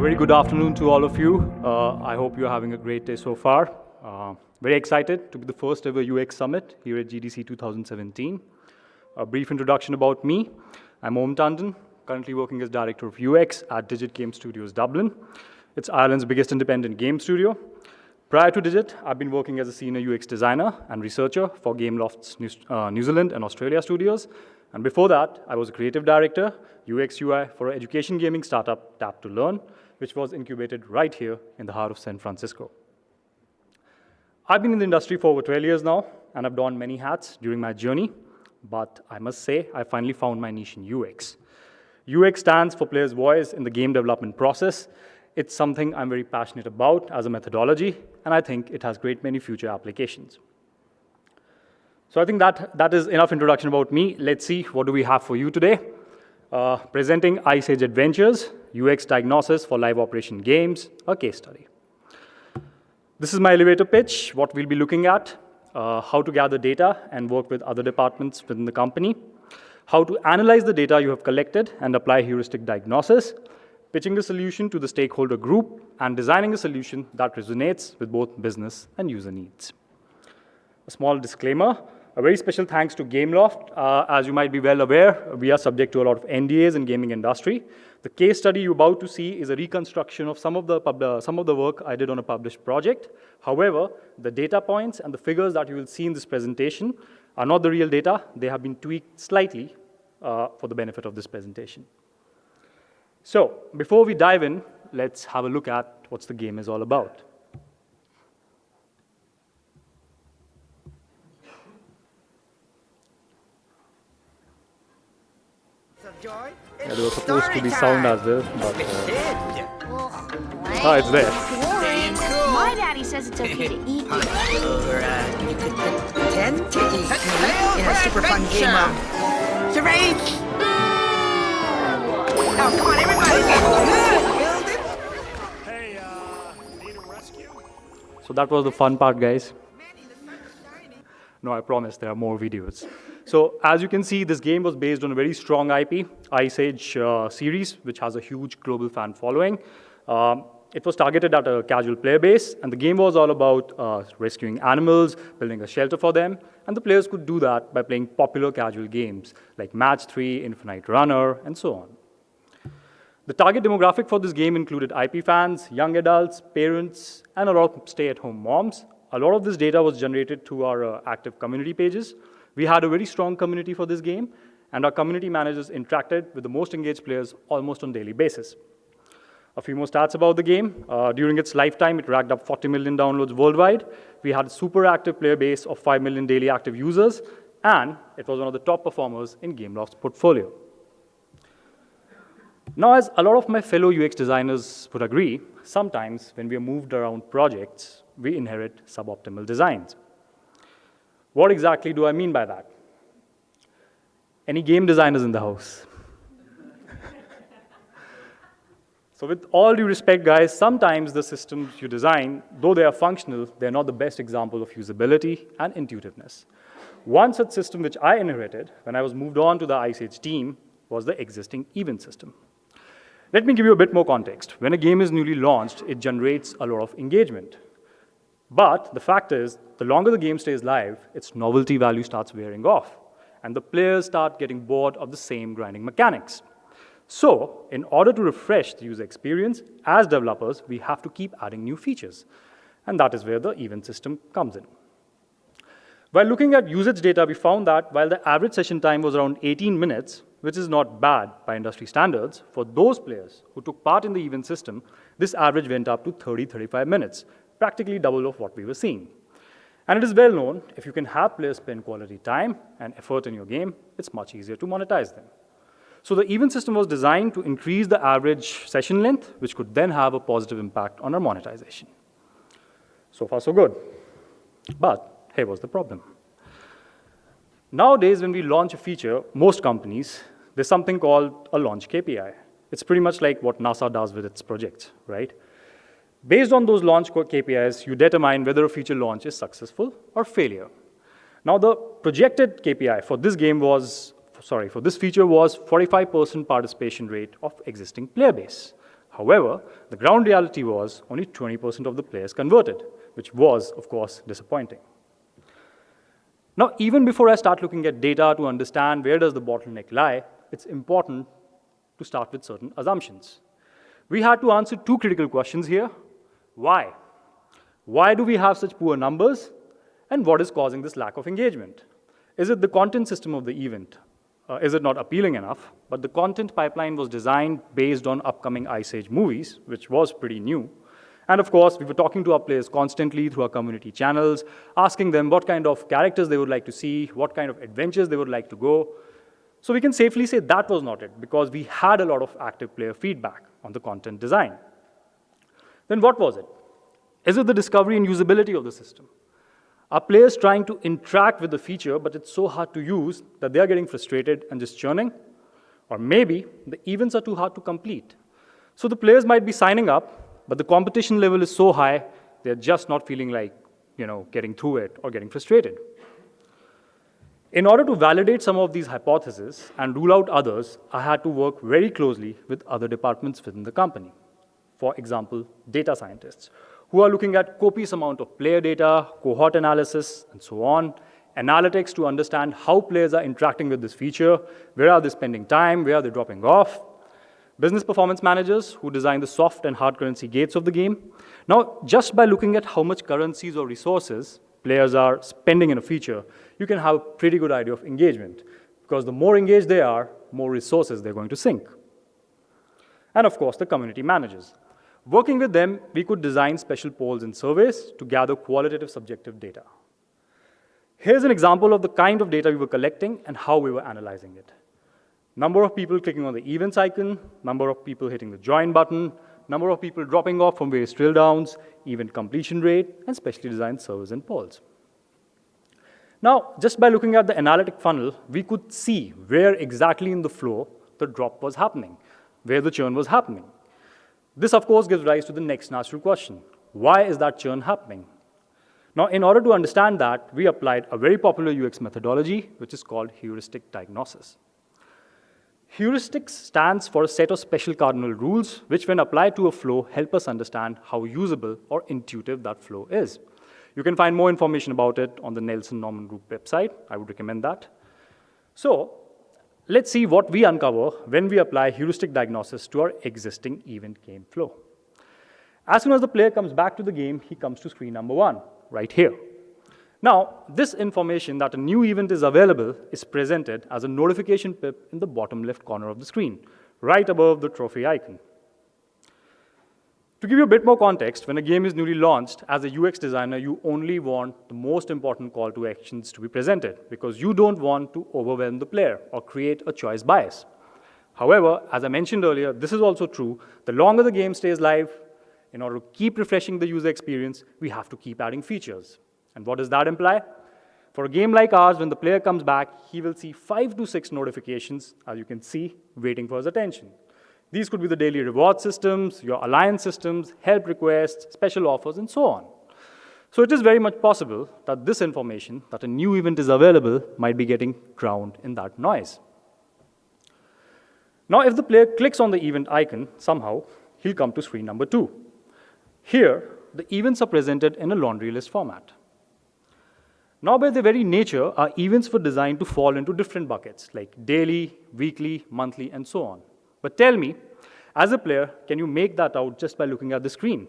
very good afternoon to all of you. I hope you're having a great day so far. Very excited to be the first ever UX Summit here at GDC 2017. A brief introduction about me. I'm Tandon, currently working as Director of UX at Digit Game Studios Dublin. It's Ireland's biggest independent game studio. Prior to Digit, I've been working as a senior UX designer and researcher for Gameloft's New Zealand and Australia studios. And before that, I was a creative director, UX UI, for an education gaming startup, Tap to Learn, which was incubated right here in the heart of San Francisco. I've been in the industry for over 12 years now, and I've donned many hats during my journey. But I must say, I finally found my niche in UX. UX stands for player's voice in the game development process. It's something I'm very passionate about as a methodology, and I think it has great many future applications. So I think that is enough introduction about me. Let's see, what do we have for you today? Presenting Ice Age Adventures, UX Diagnosis for Live Operation Games, a case study. This is my elevator pitch, what we'll be looking at, how to gather data and work with other departments within the company, how to analyze the data you have collected and apply heuristic diagnosis, pitching a solution to the stakeholder group, and designing a solution that resonates with both business and user needs. A small disclaimer, a very special thanks to Gameloft. As you might be well aware, we are subject to a lot of NDAs in gaming industry. The case study you're about to see is a reconstruction of some of the work I did on a published project. However, the data points and the figures that you will see in this presentation are not the real data. They have been tweaked slightly for the benefit of this presentation. So, before we dive in, let's have a look at what the game is all about. Yeah, there was supposed to be sound as well, but it's there. My daddy says it's okay to eat you. You could pretend to eat me in a super fun game of charades. Oh, come on, everybody! Build it. Hey, need a rescue? So that was the fun part, guys. No, I promise there are more videos. So as you can see, this game was based on a very strong IP, Ice Age series, which has a huge global fan following. It was targeted at a casual player base, and the game was all about rescuing animals, building a shelter for them, and the players could do that by playing popular casual games like Match 3, Infinite Runner, and so on. The target demographic for this game included IP fans, young adults, parents, and a lot of stay-at-home moms. A lot of this data was generated through our active community pages. We had a very strong community for this game, and our community managers interacted with the most engaged players almost on a daily basis. A few more stats about the game. During its lifetime, it racked up 40 million downloads worldwide. We had a super active player base of 5 million daily active users, and it was one of the top performers in Gameloft's portfolio. Now, as a lot of my fellow UX designers would agree, sometimes when we are moved around projects, we inherit suboptimal designs. What exactly do I mean by that? Any game designers in the house? So with all due respect, guys, sometimes the systems you design, though they are functional, they're not the best example of usability and intuitiveness. One such system which I inherited when I was moved on to the Ice Age team was the existing event system. Let me give you a bit more context. When a game is newly launched, it generates a lot of engagement. But the fact is, the longer the game stays live, its novelty value starts wearing off, and the players start getting bored of the same grinding mechanics. So, in order to refresh the user experience, as developers, we have to keep adding new features, and that is where the event system comes in. While looking at usage data, we found that while the average session time was around 18 minutes, which is not bad by industry standards, for those players who took part in the event system, this average went up to 30-35 minutes, practically double of what we were seeing. And it is well known, if you can have players spend quality time and effort in your game, it's much easier to monetize them. So the event system was designed to increase the average session length, which could then have a positive impact on our monetization. So far, so good. But here was the problem. Nowadays, when we launch a feature, most companies, there's something called a launch KPI. It's pretty much like what NASA does with its projects, right? Based on those launch KPIs, you determine whether a feature launch is successful or failure. Now, the projected KPI for this feature was 45% participation rate of existing player base. However, the ground reality was only 20% of the players converted, which was, of course, disappointing. Now, even before I start looking at data to understand where does the bottleneck lie, it's important to start with certain assumptions. We had to answer two critical questions here. Why? Why do we have such poor numbers? And what is causing this lack of engagement? Is it the content system of the event? Is it not appealing enough? But the content pipeline was designed based on upcoming Ice Age movies, which was pretty new. And of course, we were talking to our players constantly through our community channels, asking them what kind of characters they would like to see, what kind of adventures they would like to go. So we can safely say that was not it, because we had a lot of active player feedback on the content design. Then what was it? Is it the discovery and usability of the system? Are players trying to interact with the feature, but it's so hard to use that they're getting frustrated and just churning? Or maybe the events are too hard to complete. So the players might be signing up, but the competition level is so high, they're just not feeling like, getting through it or getting frustrated. In order to validate some of these hypotheses and rule out others, I had to work very closely with other departments within the company. For example, data scientists, who are looking at copious amount of player data, cohort analysis, and so on, analytics to understand how players are interacting with this feature, where are they spending time, where are they dropping off, business performance managers who design the soft and hard currency gates of the game. Now, just by looking at how much currencies or resources players are spending in a feature, you can have a pretty good idea of engagement, because the more engaged they are, more resources they're going to sink. And of course, the community managers. Working with them, we could design special polls and surveys to gather qualitative subjective data. Here's an example of the kind of data we were collecting and how we were analyzing it. Number of people clicking on the events icon, number of people hitting the join button, number of people dropping off from various drill downs, event completion rate, and specially designed surveys and polls. Now, just by looking at the analytic funnel, we could see where exactly in the flow the drop was happening, where the churn was happening. This, of course, gives rise to the next natural question. Why is that churn happening? Now, in order to understand that, we applied a very popular UX methodology, which is called heuristic diagnosis. Heuristics stands for a set of special cardinal rules, which when applied to a flow, help us understand how usable or intuitive that flow is. You can find more information about it on the Nelson Norman Group website. I would recommend that. So let's see what we uncover when we apply heuristic diagnosis to our existing event game flow. As soon as the player comes back to the game, he comes to screen number 1, right here. Now, this information that a new event is available is presented as a notification pip in the bottom left corner of the screen, right above the trophy icon. To give you a bit more context, when a game is newly launched, as a UX designer, you only want the most important call to actions to be presented, because you don't want to overwhelm the player or create a choice bias. However, as I mentioned earlier, this is also true. The longer the game stays live, in order to keep refreshing the user experience, we have to keep adding features. And what does that imply? For a game like ours, when the player comes back, he will see 5 to 6 notifications, as you can see, waiting for his attention. These could be the daily reward systems, your alliance systems, help requests, special offers, and so on. So it is very much possible that this information, that a new event is available, might be getting drowned in that noise. Now, if the player clicks on the event icon, somehow, he'll come to screen number 2. Here, the events are presented in a laundry list format. Now, by their very nature, our events were designed to fall into different buckets, like daily, weekly, monthly, and so on. But tell me, as a player, can you make that out just by looking at the screen?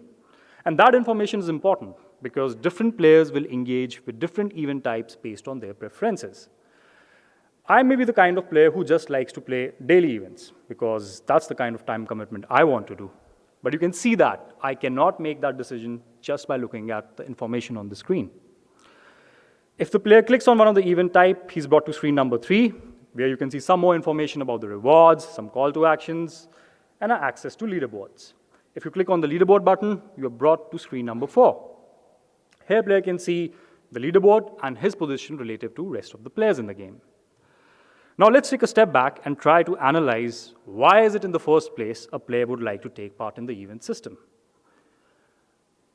And that information is important, because different players will engage with different event types based on their preferences. I may be the kind of player who just likes to play daily events, because that's the kind of time commitment I want to do. But you can see that I cannot make that decision just by looking at the information on the screen. If the player clicks on one of the event type, he's brought to screen number 3, where you can see some more information about the rewards, some call to actions, and access to leaderboards. If you click on the leaderboard button, you are brought to screen number 4. Here, player can see the leaderboard and his position relative to rest of the players in the game. Now, let's take a step back and try to analyze why is it in the first place a player would like to take part in the event system.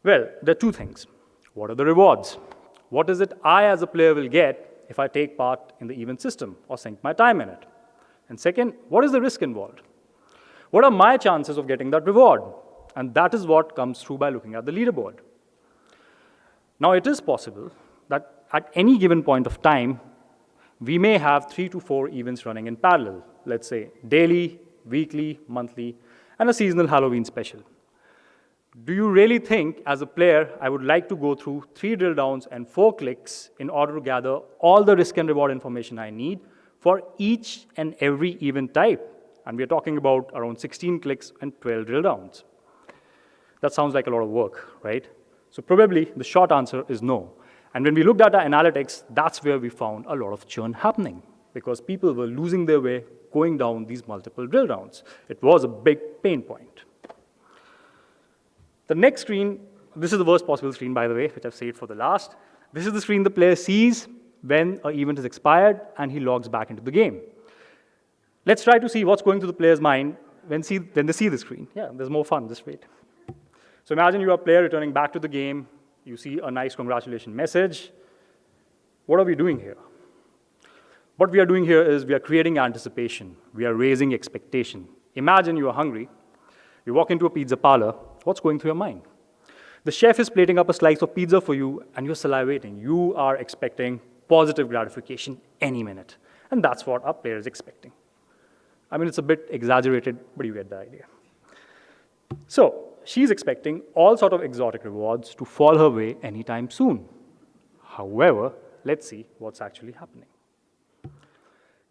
Well, there are 2 things. What are the rewards? What is it I as a player will get if I take part in the event system or sink my time in it? And second, what is the risk involved? What are my chances of getting that reward? And that is what comes through by looking at the leaderboard. Now, it is possible that at any given point of time, we may have 3 to 4 events running in parallel, let's say daily, weekly, monthly, and a seasonal Halloween special. Do you really think, as a player, I would like to go through 3 drill downs and 4 clicks in order to gather all the risk and reward information I need for each and every event type? And we are talking about around 16 clicks and 12 drill downs. That sounds like a lot of work, right? So probably the short answer is no. And when we looked at our analytics, that's where we found a lot of churn happening, because people were losing their way going down these multiple drill downs. It was a big pain point. The next screen, this is the worst possible screen, by the way, which I've saved for the last. This is the screen the player sees when an event is expired and he logs back into the game. Let's try to see what's going through the player's mind when they see the screen. Yeah, there's more fun, just wait. So imagine you are a player returning back to the game. You see a nice congratulations message. What are we doing here? What we are doing here is we are creating anticipation. We are raising expectation. Imagine you are hungry. You walk into a pizza parlor. What's going through your mind? The chef is plating up a slice of pizza for you, and you're salivating. You are expecting positive gratification any minute. And that's what our player is expecting. I mean, it's a bit exaggerated, but you get the idea. So she's expecting all sort of exotic rewards to fall her way anytime soon. However, let's see what's actually happening.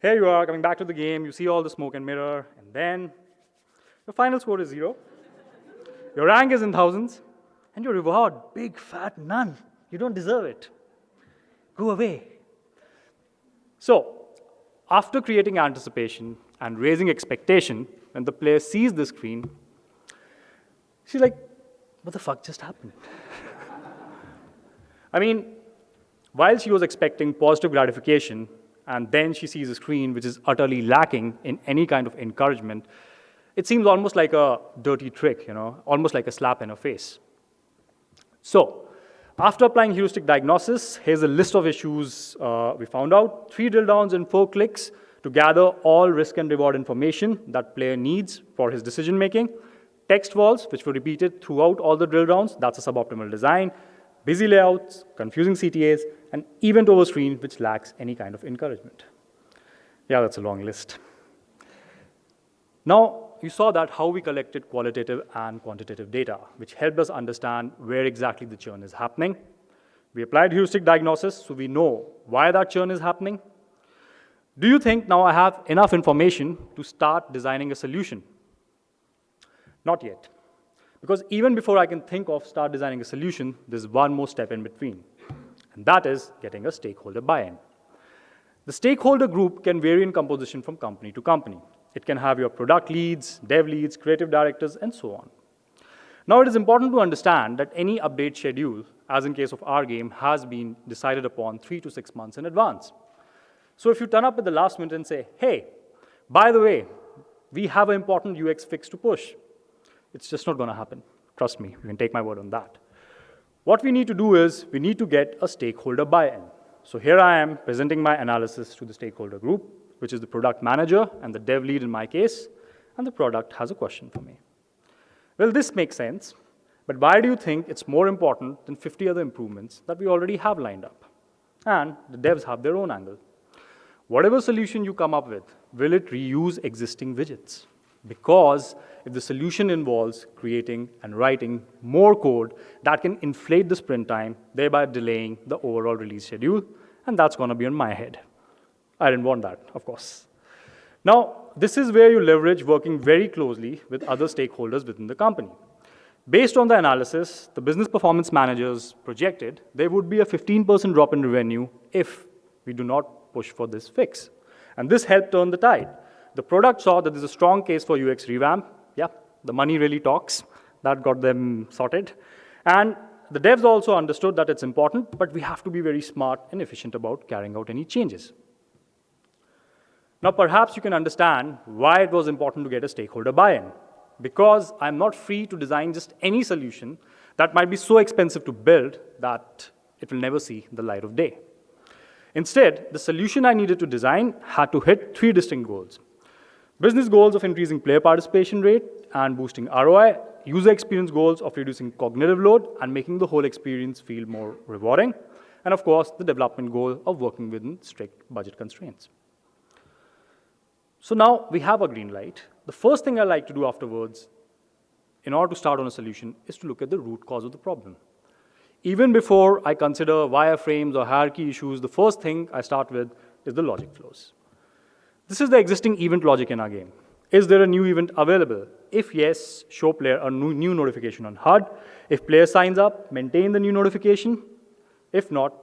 Here you are coming back to the game. You see all the smoke and mirror, and then your final score is 0. Your rank is in thousands, and your reward, big fat none. You don't deserve it. Go away. So, after creating anticipation and raising expectation, when the player sees the screen, she's like, what the fuck just happened? I mean, while she was expecting positive gratification, and then she sees a screen which is utterly lacking in any kind of encouragement, it seems almost like a dirty trick, almost like a slap in her face. So, after applying heuristic diagnosis, here's a list of issues we found out. 3 drill downs and 4 clicks to gather all risk and reward information that player needs for his decision making. Text walls, which were repeated throughout all the drill downs, that's a suboptimal design. Busy layouts, confusing CTAs, and event over screen, which lacks any kind of encouragement. Yeah, that's a long list. Now, you saw that how we collected qualitative and quantitative data, which helped us understand where exactly the churn is happening. We applied heuristic diagnosis, so we know why that churn is happening. Do you think now I have enough information to start designing a solution? Not yet. Because even before I can think of start designing a solution, there's one more step in between. And that is getting a stakeholder buy-in. The stakeholder group can vary in composition from company to company. It can have your product leads, dev leads, creative directors, and so on. Now, it is important to understand that any update schedule, as in case of our game, has been decided upon 3 to 6 months in advance. So if you turn up at the last minute and say, hey, by the way, we have an important UX fix to push, it's just not going to happen. Trust me, you can take my word on that. What we need to do is we need to get a stakeholder buy-in. So here I am presenting my analysis to the stakeholder group, which is the product manager and the dev lead in my case, and the product has a question for me. Well, this makes sense, but why do you think it's more important than 50 other improvements that we already have lined up? And the devs have their own angle. Whatever solution you come up with, will it reuse existing widgets? Because if the solution involves creating and writing more code, that can inflate the sprint time, thereby delaying the overall release schedule, and that's going to be on my head. I didn't want that, of course. Now, this is where you leverage working very closely with other stakeholders within the company. Based on the analysis, the business performance managers projected there would be a 15% drop in revenue if we do not push for this fix. And this helped turn the tide. The product saw that there's a strong case for UX revamp. Yeah, the money really talks. That got them sorted. And the devs also understood that it's important, but we have to be very smart and efficient about carrying out any changes. Now, perhaps you can understand why it was important to get a stakeholder buy-in. Because I'm not free to design just any solution that might be so expensive to build that it will never see the light of day. Instead, the solution I needed to design had to hit 3 distinct goals. Business goals of increasing player participation rate and boosting ROI, user experience goals of reducing cognitive load and making the whole experience feel more rewarding, and of course, the development goal of working within strict budget constraints. So now we have a green light. The first thing I like to do afterwards, in order to start on a solution, is to look at the root cause of the problem. Even before I consider wireframes or hierarchy issues, the first thing I start with is the logic flows. This is the existing event logic in our game. Is there a new event available? If yes, show player a new notification on HUD. If player signs up, maintain the new notification. If not,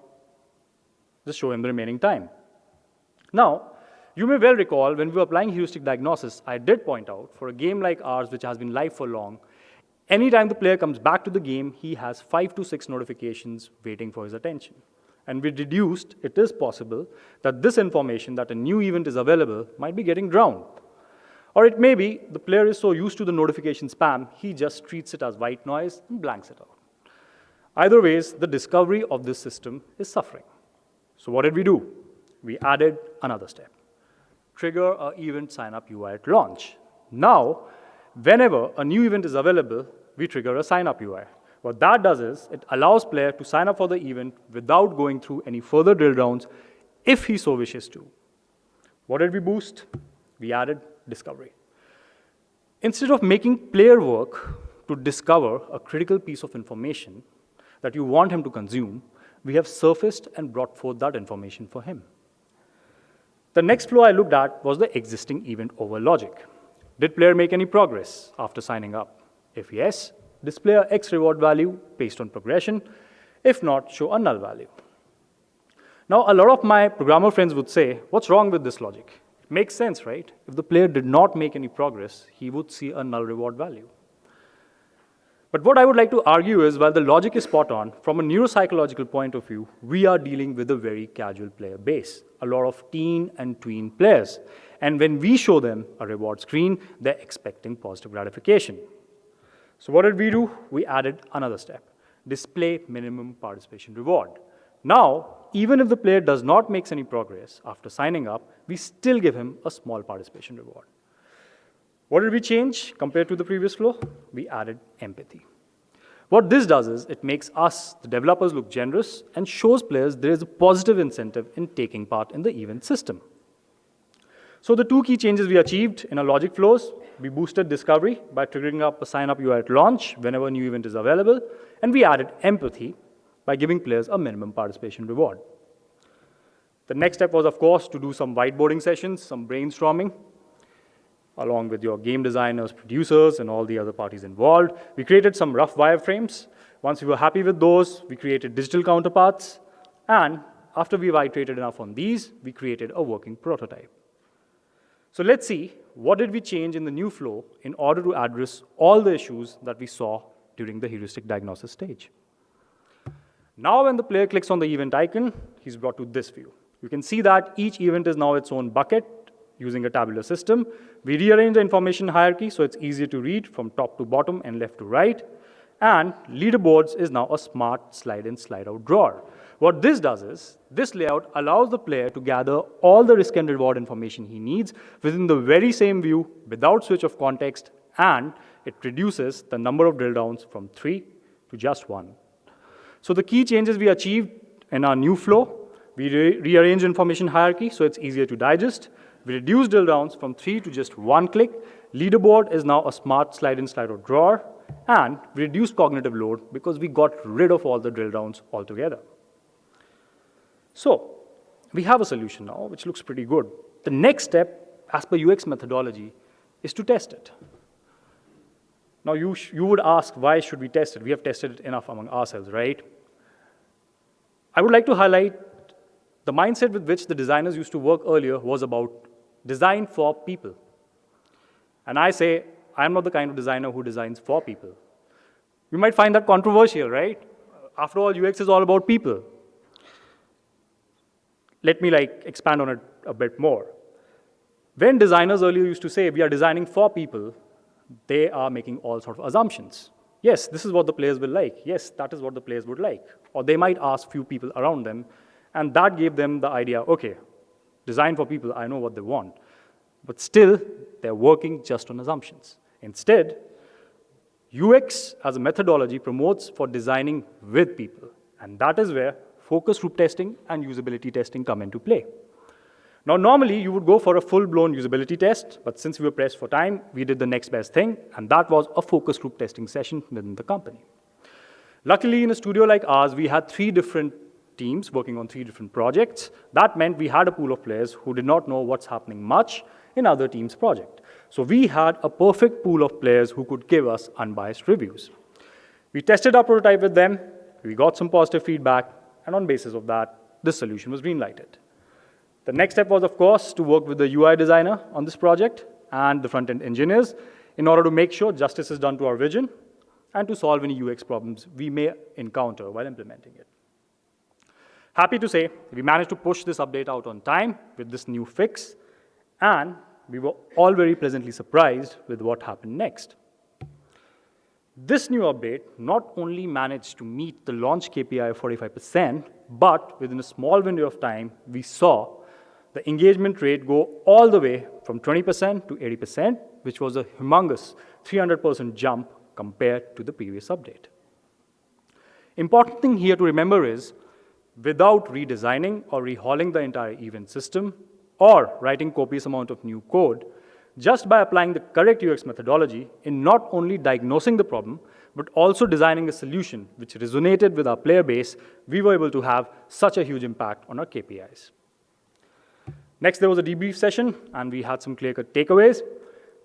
just show him the remaining time. Now, you may well recall when we were applying heuristic diagnosis, I did point out for a game like ours, which has been live for long, anytime the player comes back to the game, he has 5 to 6 notifications waiting for his attention. And we deduced it is possible that this information that a new event is available might be getting drowned. Or it may be the player is so used to the notification spam, he just treats it as white noise and blanks it out. Either ways, the discovery of this system is suffering. So what did we do? We added another step. Trigger an event sign-up UI at launch. Now, whenever a new event is available, we trigger a sign-up UI. What that does is, it allows player to sign up for the event without going through any further drill downs if he so wishes to. What did we boost? We added discovery. Instead of making player work to discover a critical piece of information that you want him to consume, we have surfaced and brought forth that information for him. The next flow I looked at was the existing event over logic. Did player make any progress after signing up? If yes, display a X reward value based on progression. If not, show a null value. Now, a lot of my programmer friends would say, what's wrong with this logic? It makes sense, right? If the player did not make any progress, he would see a null reward value. But what I would like to argue is, while the logic is spot on, from a neuropsychological point of view, we are dealing with a very casual player base, a lot of teen and tween players. And when we show them a reward screen, they're expecting positive gratification. So what did we do? We added another step, display minimum participation reward. Now, even if the player does not make any progress after signing up, we still give him a small participation reward. What did we change compared to the previous flow? We added empathy. What this does is, it makes us, the developers, look generous and shows players there is a positive incentive in taking part in the event system. So the two key changes we achieved in our logic flows, we boosted discovery by triggering up a sign-up UI at launch whenever a new event is available, and we added empathy by giving players a minimum participation reward. The next step was, of course, to do some whiteboarding sessions, some brainstorming, along with your game designers, producers, and all the other parties involved. We created some rough wireframes. Once we were happy with those, we created digital counterparts, and after we've iterated enough on these, we created a working prototype. So let's see, what did we change in the new flow in order to address all the issues that we saw during the heuristic diagnosis stage. Now when the player clicks on the event icon, he's brought to this view. You can see that each event is now its own bucket using a tabular system. We rearrange the information hierarchy so it's easier to read from top to bottom and left to right. And leaderboards is now a smart slide-in, slide-out drawer. What this does is, this layout allows the player to gather all the risk and reward information he needs within the very same view without switch of context, and it reduces the number of drill downs from 3 to just 1. So the key changes we achieved in our new flow, we rearrange information hierarchy so it's easier to digest. We reduce drill downs from 3 to just 1 click. Leaderboard is now a smart slide-in, slide-out drawer. And we reduced cognitive load because we got rid of all the drill downs altogether. So we have a solution now, which looks pretty good. The next step, as per UX methodology, is to test it. Now you would ask, why should we test it? We have tested it enough among ourselves, right? I would like to highlight the mindset with which the designers used to work earlier was about design for people. And I say, I'm not the kind of designer who designs for people. You might find that controversial, right? After all, UX is all about people. Let me expand on it a bit more. When designers earlier used to say, we are designing for people, they are making all sorts of assumptions. Yes, this is what the players will like. Yes, that is what the players would like. Or they might ask few people around them, and that gave them the idea, okay, design for people, I know what they want. but still, they're working just on assumptions. Instead, UX as a methodology promotes for designing with people, and that is where focus group testing and usability testing come into play. Now, normally, you would go for a full-blown usability test, but since we were pressed for time, we did the next best thing, and that was a focus group testing session within the company. Luckily, in a studio like ours, we had 3 different teams working on 3 different projects. That meant we had a pool of players who did not know what's happening much in other teams' project. So we had a perfect pool of players who could give us unbiased reviews. We tested our prototype with them, we got some positive feedback, and on basis of that, this solution was greenlighted. The next step was, of course, to work with the UI designer on this project and the front-end engineers in order to make sure justice is done to our vision and to solve any UX problems we may encounter while implementing it. Happy to say, we managed to push this update out on time with this new fix, and we were all very pleasantly surprised with what happened next. This new update not only managed to meet the launch KPI of 45%, but within a small window of time, we saw the engagement rate go all the way from 20% to 80%, which was a humongous 300% jump compared to the previous update. Important thing here to remember is, without redesigning or rehauling the entire event system, or writing copious amount of new code, just by applying the correct UX methodology in not only diagnosing the problem, but also designing a solution which resonated with our player base, we were able to have such a huge impact on our KPIs. Next, there was a debrief session, and we had some clear-cut takeaways.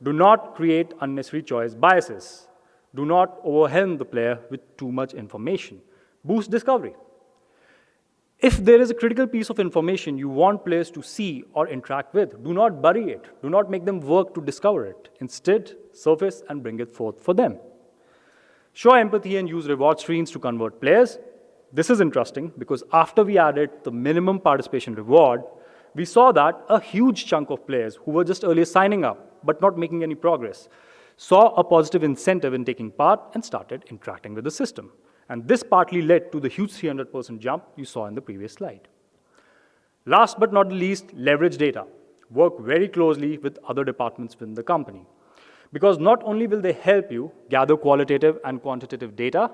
Do not create unnecessary choice biases. Do not overwhelm the player with too much information. Boost discovery. If there is a critical piece of information you want players to see or interact with, do not bury it. Do not make them work to discover it. Instead, surface and bring it forth for them. Show empathy and use reward streams to convert players. This is interesting because after we added the minimum participation reward, we saw that a huge chunk of players who were just earlier signing up but not making any progress saw a positive incentive in taking part and started interacting with the system. And this partly led to the huge 300% jump you saw in the previous slide. Last but not the least, leverage data. Work very closely with other departments within the company. Because not only will they help you gather qualitative and quantitative data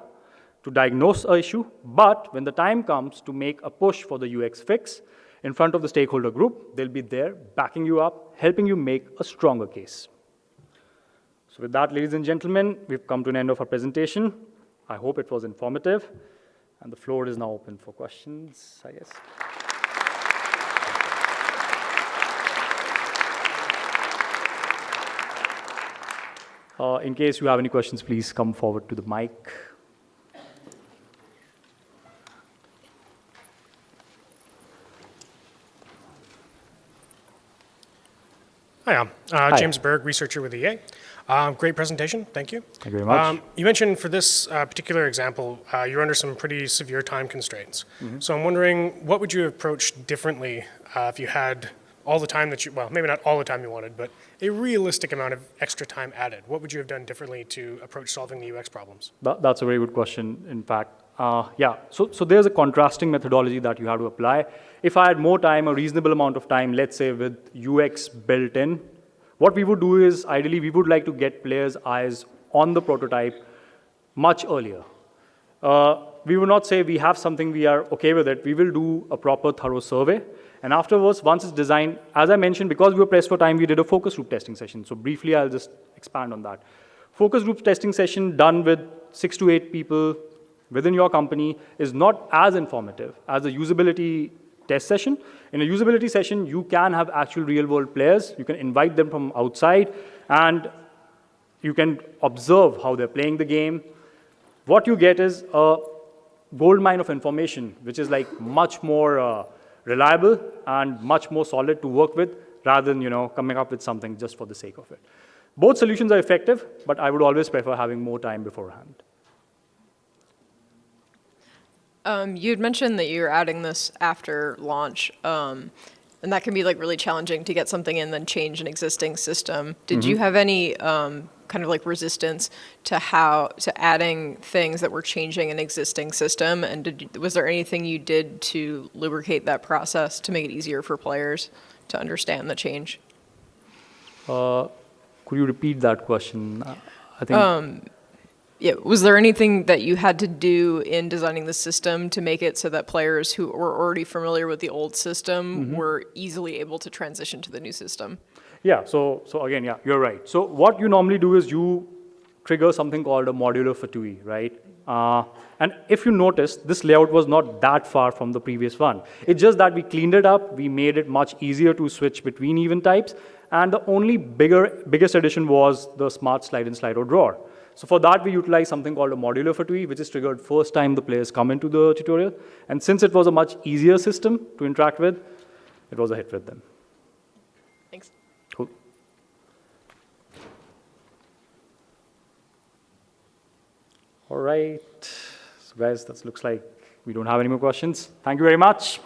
to diagnose an issue, but when the time comes to make a push for the UX fix in front of the stakeholder group, they'll be there backing you up, helping you make a stronger case. So with that, ladies and gentlemen, we've come to an end of our presentation. I hope it was informative, and the floor is now open for questions, I guess. In case you have any questions, please come forward to the mic. Hi, James Berg, researcher with EA. Great presentation, thank you. Thank you very much. You mentioned for this particular example, you're under some pretty severe time constraints. So I'm wondering, what would you have approached differently if you had all the time that you, well, maybe not all the time you wanted, but a realistic amount of extra time added? What would you have done differently to approach solving the UX problems? That's a very good question, in fact. So there's a contrasting methodology that you have to apply. If I had more time, a reasonable amount of time, let's say with UX built in, what we would do is, ideally, we would like to get players' eyes on the prototype much earlier. We will not say we have something, we are okay with it. We will do a proper, thorough survey. And afterwards, once it's designed, as I mentioned, because we were pressed for time, we did a focus group testing session. So briefly, I'll just expand on that. Focus group testing session done with 6 to 8 people within your company is not as informative as a usability test session. In a usability session, you can have actual real-world players. You can invite them from outside, and you can observe how they're playing the game. What you get is a goldmine of information, which is like much more reliable and much more solid to work with, rather than coming up with something just for the sake of it. Both solutions are effective, but I would always prefer having more time beforehand. You had mentioned that you're adding this after launch, and that can be like really challenging to get something in, then change an existing system. Did you have any kind of like resistance to adding things that were changing an existing system? And was there anything you did to lubricate that process to make it easier for players to understand the change? Could you repeat that question? I think. Yeah, was there anything that you had to do in designing the system to make it so that players who were already familiar with the old system were easily able to transition to the new system? Yeah, so again, yeah, you're right. So what you normally do is you trigger something called a modular fatui, right? And if you notice, this layout was not that far from the previous one. It's just that we cleaned it up, we made it much easier to switch between event types, and the only biggest addition was the smart slide and slide out drawer. So for that, we utilize something called a modular fatui, which is triggered first time the players come into the tutorial. And since it was a much easier system to interact with, it was a hit with them. Thanks. Cool. All right. So guys, that looks like we don't have any more questions. Thank you very much.